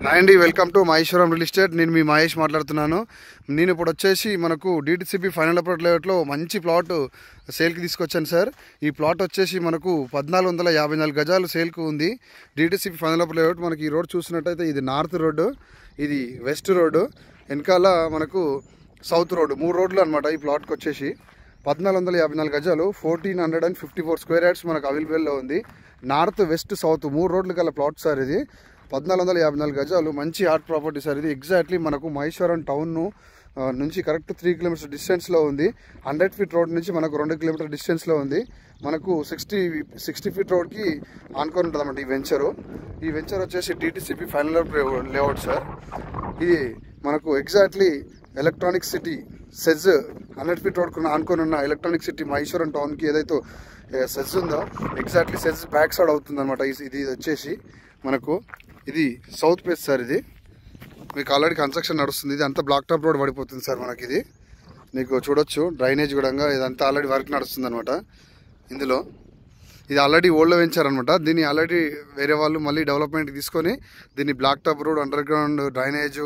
Hi అండి, welcome to Maheshwaram real estate. నేను మీ మహేష్ మాట్లాడుతున్నాను. నేను ఇప్పుడు వచ్చేసి మనకు DTCP ఫైనల్ అప్రోచ్ లేఅవుట్లో మంచి ప్లాట్ సేల్కి తీసుకొచ్చాను సార్. ఈ ప్లాట్ వచ్చేసి మనకు 1454 గజాలు సేల్కు ఉంది. DTCP final approach layout. మనకి ఈ రోడ్ చూసినట్టయితే ఇది నార్త్ రోడ్డు, ఇది వెస్ట్ రోడ్డు, వెనకాల మనకు సౌత్ రోడ్డు, 3 రోడ్లు అనమాట. ఈ ప్లాట్కి వచ్చేసి 1454 గజాలు, 1454 స్క్వేర్ యార్డ్స్ మనకు అవైలబుల్లో ఉంది. నార్త్, వెస్ట్, సౌత్ 3 రోడ్లు గల ప్లాట్ సార్ ఇది. 1454 గజాలు, మంచి ఆర్ట్ ప్రాపర్టీ సార్ ఇది. ఎగ్జాక్ట్లీ మనకు మహేశ్వరం టౌన్ నుంచి కరెక్ట్ 3 కిలోమీటర్స్ డిస్టెన్స్లో ఉంది. 100 ఫీట్ రోడ్ నుంచి మనకు 2 కిలోమీటర్ డిస్టెన్స్లో ఉంది. మనకు 60 ఫీట్ రోడ్కి ఆనుకొని ఉంటుంది అన్నమాట ఈ వెంచరు. ఈ వెంచర్ వచ్చేసి DTCP ఫైనల్ లేఅవుట్ సార్. ఇది మనకు exactly electronic city SEZ 100 feet road ఆనుకొని ఉన్న ఎలక్ట్రానిక్ సిటీ మహేశ్వరం టౌన్కి ఏదైతే సెజ్ ఉందో ఎగ్జాక్ట్లీ సెజ్ బ్యాక్ సైడ్ అవుతుంది అనమాట. ఇది వచ్చేసి మనకు ఇది సౌత్ ఫేస్ సార్. ఇది మీకు ఆల్రెడీ కన్స్ట్రక్షన్ నడుస్తుంది. ఇది అంతా బ్లాక్ టాప్ రోడ్ పడిపోతుంది సార్. మనకి ఇది మీకు చూడొచ్చు, డ్రైనేజ్ కూడా ఇదంతా ఆల్రెడీ వర్క్ నడుస్తుంది అనమాట. ఇందులో ఇది ఆల్రెడీ ఓల్డ్లో వెంచారనమాట. దీన్ని ఆల్రెడీ వేరే వాళ్ళు మళ్ళీ డెవలప్మెంట్కి తీసుకొని దీన్ని black top road, underground drainage,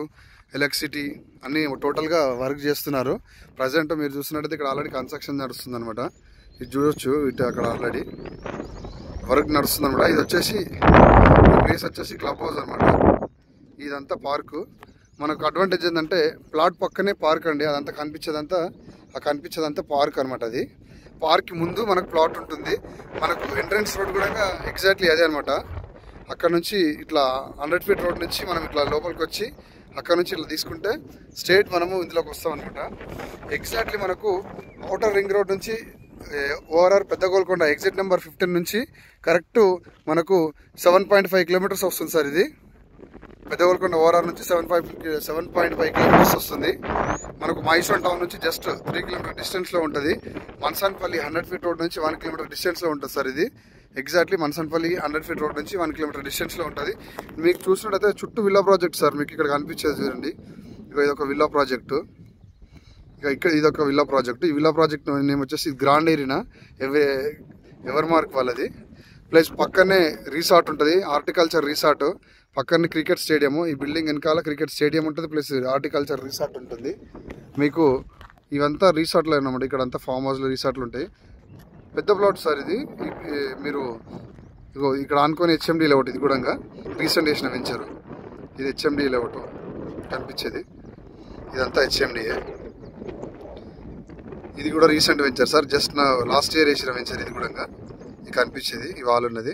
electricity అన్నీ టోటల్గా వర్క్ చేస్తున్నారు. ప్రజెంట్ మీరు చూసినట్టయితే ఇక్కడ ఆల్రెడీ కన్స్ట్రక్షన్ నడుస్తుంది అనమాట. ఇది చూడొచ్చు, ఇటు అక్కడ ఆల్రెడీ వర్క్ నడుస్తుంది అనమాట. ఇది వచ్చేసి ప్లేస్ వచ్చేసి క్లబ్ హౌస్ అనమాట. ఇదంతా పార్కు. మనకు అడ్వాంటేజ్ ఏంటంటే ప్లాట్ పక్కనే పార్క్ అండి. అదంతా కనిపించేదంతా పార్క్ అనమాట. అది పార్క్ ముందు మనకు ప్లాట్ ఉంటుంది. మనకు ఎంట్రన్స్ రోడ్ కూడా ఎగ్జాక్ట్లీ అదే అనమాట. అక్కడ నుంచి ఇట్లా 100 ఫీట్ రోడ్ నుంచి మనం ఇట్లా లోపలికి వచ్చి అక్కడ నుంచి ఇట్లా తీసుకుంటే స్ట్రేట్ మనము ఇందులోకి వస్తాం అనమాట. ఎగ్జాక్ట్లీ మనకు ఔటర్ రింగ్ రోడ్ నుంచి ఓఆర్ఆర్ పెద్ద గోల్కొండ ఎగ్జిట్ నెంబర్ 15 నుంచి కరెక్ట్ మనకు 7.5 కిలోమీటర్స్ వస్తుంది సార్. ఇది పెద్ద గోల్కొండ ఓఆర్ఆర్ నుంచి 7.5 కిలోమీటర్స్ వస్తుంది. మనకు మహేశ్వరం టౌన్ నుంచి జస్ట్ 3 కిలోమీటర్ డిస్టెన్స్లో ఉంటుంది. మన్సాన్పల్లి 100 ఫీట్ రోడ్ నుంచి 1 కిలోమీటర్ డిస్టెన్స్లో ఉంటుంది సార్. ఇది ఎగ్జాక్ట్లీ మన్సాన్పల్లి 100 ఫీట్ రోడ్ నుంచి 1 కిలోమీటర్ డిస్టెన్స్లో ఉంటుంది. మీకు చూసినట్టయితే చుట్టూ విల్లా ప్రాజెక్ట్ సార్. మీకు ఇక్కడ కనిపించేది చూడండి, ఇది ఒక విల్లా ప్రాజెక్టు. ఇక్కడ ఇదొక విల్లా ప్రాజెక్ట్. ఈ విల్లా ప్రాజెక్ట్ నేమ్ వచ్చేసి గ్రాండ్ ఏరియా ఎవర్ మార్క్ వాళ్ళది. ప్లస్ పక్కనే రిసార్ట్ ఉంటుంది, హార్టికల్చర్ రిసార్ట్. పక్కనే క్రికెట్ స్టేడియం. ఈ బిల్డింగ్ వెనకాల క్రికెట్ స్టేడియం ఉంటుంది, ప్లస్ హార్టికల్చర్ రిసార్ట్ ఉంటుంది. మీకు ఇవంతా రిసార్ట్లు అన్నమాట. ఇక్కడ అంతా ఫామ్ హౌస్లు, రిసార్ట్లు ఉంటాయి. పెద్ద ప్లాట్ సార్ ఇది. మీరు ఇక్కడ ఆనుకొని HMD లేఅవుట్. ఇది కూడా రీసెంట్ వేసిన వెంచరు. ఇది HMD లేఅవుట్ కనిపించేది. ఇదంతా HMDయే. ఇది కూడా recent venture sir. Just last year వేసిన వెంచర్. ఇది కూడా ఇది కనిపించేది, ఈ వాల్ ఉన్నది.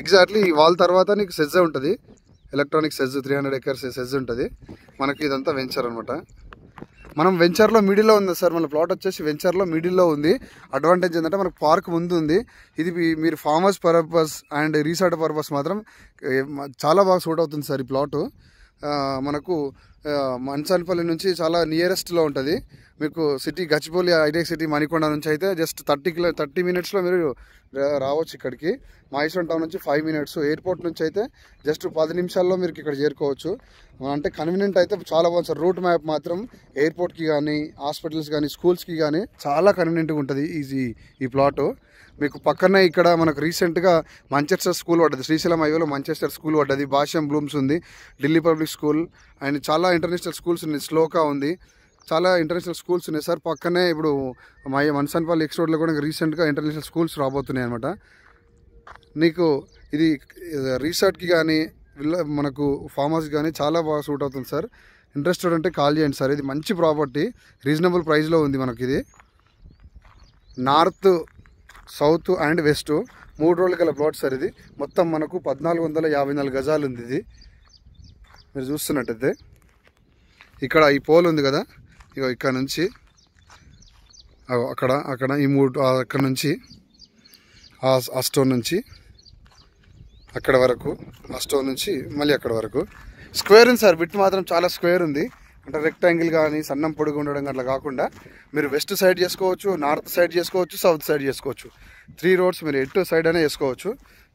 ఎగ్జాక్ట్లీ ఈ వాల్ తర్వాత నీకు సెజ్ ఉంటుంది, ఎలక్ట్రానిక్ సెజ్ 300 acres సెజ్ ఉంటుంది. మనకి ఇదంతా వెంచర్ అనమాట. మనం వెంచర్లో మిడిల్లో ఉంది సార్. మన ప్లాట్ వచ్చేసి వెంచర్లో మిడిల్లో ఉంది. అడ్వాంటేజ్ ఏంటంటే మనకు పార్క్ ముందు ఉంది. ఇది మీరు farm house purpose and resort purpose మాత్రం చాలా బాగా సూట్ అవుతుంది సార్. ఈ ప్లాట్ మనకు మన్సాన్పల్లి నుంచి చాలా నియరెస్ట్లో ఉంటుంది. మీకు city Gachibowli hitech city Manikonda నుంచి అయితే జస్ట్ 30 మినిట్స్లో మీరు రావచ్చు ఇక్కడికి. మహేశ్వరం టౌన్ నుంచి 5 మినిట్స్. ఎయిర్పోర్ట్ నుంచి అయితే జస్ట్ 10 నిమిషాల్లో మీరు ఇక్కడ చేరుకోవచ్చు. అంటే కన్వీనియంట్ అయితే చాలా బాగుంది సార్. రూట్ మ్యాప్ మాత్రం ఎయిర్పోర్ట్కి కానీ, హాస్పిటల్స్ కానీ, స్కూల్స్కి కానీ చాలా కన్వీనియంట్గా ఉంటుంది ఈ ప్లాట్. మీకు పక్కనే ఇక్కడ మనకు రీసెంట్గా మంచెస్టర్ స్కూల్ పడ్డది. శ్రీశైలం హైవేలో మంచెస్టర్ స్కూల్ పడ్డది. భాష్యం బ్లూమ్స్ ఉంది, ఢిల్లీ పబ్లిక్ స్కూల్ అండ్ చాలా ఇంటర్నేషనల్ స్కూల్స్ ఉన్నాయి. శ్లోకా ఉంది, చాలా ఇంటర్నేషనల్ స్కూల్స్ ఉన్నాయి సార్. పక్కనే ఇప్పుడు మన్సాన్పల్లి ఎక్స్ రోడ్లో కూడా రీసెంట్గా ఇంటర్నేషనల్ స్కూల్స్ రాబోతున్నాయి అనమాట. నీకు ఇది రీసార్ట్కి కానీ మనకు ఫామ్ హౌస్కి కానీ చాలా బాగా సూట్ అవుతుంది సార్. ఇంట్రెస్టెడ్ అంటే కాల్ చేయండి సార్. ఇది మంచి ప్రాపర్టీ, రీజనబుల్ ప్రైస్లో ఉంది మనకి. ఇది నార్త్, సౌత్ అండ్ వెస్ట్ 3 రోడ్లు గల ప్లాట్ సార్. ఇది మొత్తం మనకు 1454 గజాలు ఉంది. ఇది మీరు చూస్తున్నట్టయితే ఇక్కడ ఈ పోల్ ఉంది కదా, ఇక ఇక్కడ నుంచి అక్కడ ఈ 3 అక్కడ నుంచి ఆ స్టోన్ నుంచి అక్కడ వరకు, ఆ స్టోన్ నుంచి మళ్ళీ అక్కడ వరకు స్క్వేర్ ఉంది సార్. బిట్ మాత్రం చాలా స్క్వేర్ ఉంది. అంటే రెక్టాంగిల్ కానీ సన్నం పొడుగు ఉండడం అట్లా కాకుండా మీరు వెస్ట్ సైడ్ చేసుకోవచ్చు, నార్త్ సైడ్ చేసుకోవచ్చు, సౌత్ సైడ్ చేసుకోవచ్చు. 3 రోడ్స్ మీరు ఎటు సైడ్ అయినా చేసుకోవచ్చు.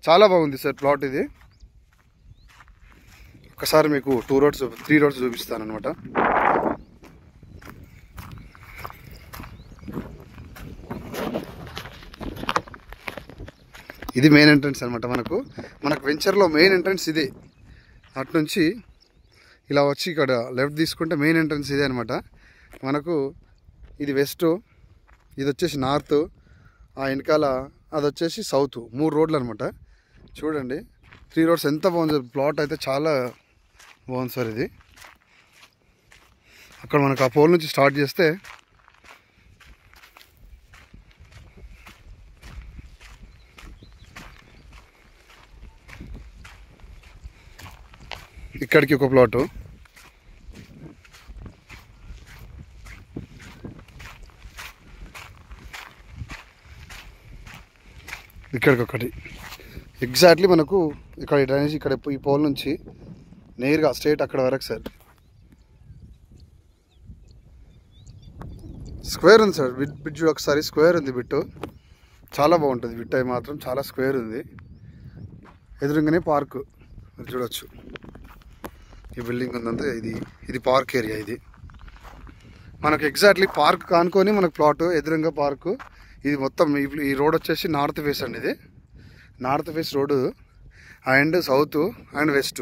చాలా బాగుంది సార్ ప్లాట్ ఇది. ఒకసారి మీకు 3 రోడ్స్ చూపిస్తాను అనమాట. ఇది మెయిన్ ఎంట్రన్స్ అనమాట. మనకు వెంచర్లో మెయిన్ ఎంట్రన్స్ ఇదే. అటు నుంచి ఇలా వచ్చి ఇక్కడ లెఫ్ట్ తీసుకుంటే మెయిన్ ఎంట్రన్స్ ఇదే అనమాట. మనకు ఇది వెస్ట్, ఇది వచ్చేసి నార్త్, ఆ వెనకాల అది వచ్చేసి సౌత్. 3 రోడ్లు అనమాట. చూడండి 3 రోడ్స్ ఎంత బాగుంది. ప్లాట్ అయితే చాలా బాగుంది సార్. ఇది అక్కడ మనకు ఆ పోల్ నుంచి స్టార్ట్ చేస్తే ఇక్కడికి ఒక ప్లాటు, ఇక్కడికి ఒకటి. ఎగ్జాక్ట్లీ మనకు ఇక్కడ డ్రైనేజ్ ఇక్కడ ఈ పోల్ నుంచి నేరుగా స్ట్రైట్ అక్కడ వరకు సార్. స్క్వేర్ ఉంది సార్. బిట్ ఒకసారి స్క్వేర్ ఉంది. బిట్టు చాలా బాగుంటుంది. బిట్ అయి మాత్రం చాలా స్క్వేర్ ఉంది. ఎదురుగానే పార్కు మీరు చూడొచ్చు. ఈ బిల్డింగ్ ఉందంటే ఇది పార్క్ ఏరియా. ఇది మనకు ఎగ్జాక్ట్లీ పార్క్ కానుకొని మనకు ప్లాట్ ఎదురుగా పార్కు. ఇది మొత్తం ఈ రోడ్ వచ్చేసి నార్త్ ఫేస్ అండి. ఇది north face road and south and west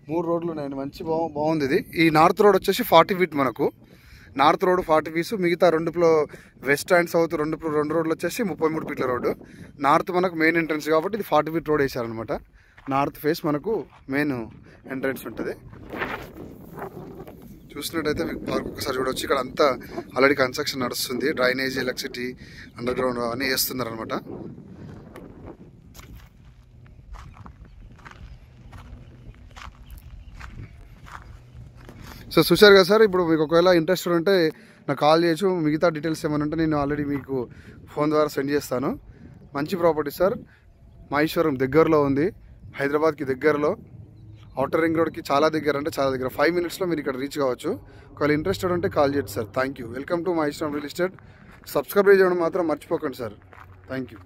3 రోడ్లు ఉన్నాయండి. మంచి బాగుంది ఇది. ఈ నార్త్ రోడ్ వచ్చేసి 40 ఫీట్. మనకు నార్త్ రోడ్ 40 ఫీట్స్, మిగతా 2 వెస్ట్ అండ్ సౌత్ 2 రోడ్లు వచ్చేసి 33 ఫీట్ల రోడ్డు. నార్త్ మనకు మెయిన్ ఎంట్రన్స్ కాబట్టి ఇది 40 ఫీట్ రోడ్ వేసారనమాట. నార్త్ ఫేస్ మనకు మెయిన్ ఎంట్రన్స్ ఉంటుంది. చూసినట్టయితే మీకు పార్క్ ఒకసారి చూడవచ్చు. ఇక్కడ అంతా ఆల్రెడీ కన్స్ట్రక్షన్ నడుస్తుంది. డ్రైనేజ్, ఎలక్ట్రిసిటీ, అండర్ గ్రౌండ్ అన్నీ వేస్తున్నారు అనమాట. సో చూశారు కదా సార్. ఇప్పుడు మీకు ఒకవేళ ఇంట్రెస్ట్ ఉంటే నాకు కాల్ చేయొచ్చు. మిగతా డీటెయిల్స్ ఏమైనా ఉంటే నేను ఆల్రెడీ మీకు ఫోన్ ద్వారా సెండ్ చేస్తాను. మంచి ప్రాపర్టీ సార్. మహేశ్వరం దగ్గరలో ఉంది, హైదరాబాద్కి దగ్గరలో, ఔటర్ రింగ్ రోడ్కి చాలా దగ్గర, అంటే చాలా దగ్గర. 5 మినిట్స్లో మీరు ఇక్కడ రీచ్ కావచ్చు. ఒకవేళ ఇంట్రెస్టెడ్ ఉంటే కాల్ చేయండి sir. Thank you. Welcome to Maheshwaram real estate. Subscribe చేయడం మాత్రం మర్చిపోకండి సార్. Thank you.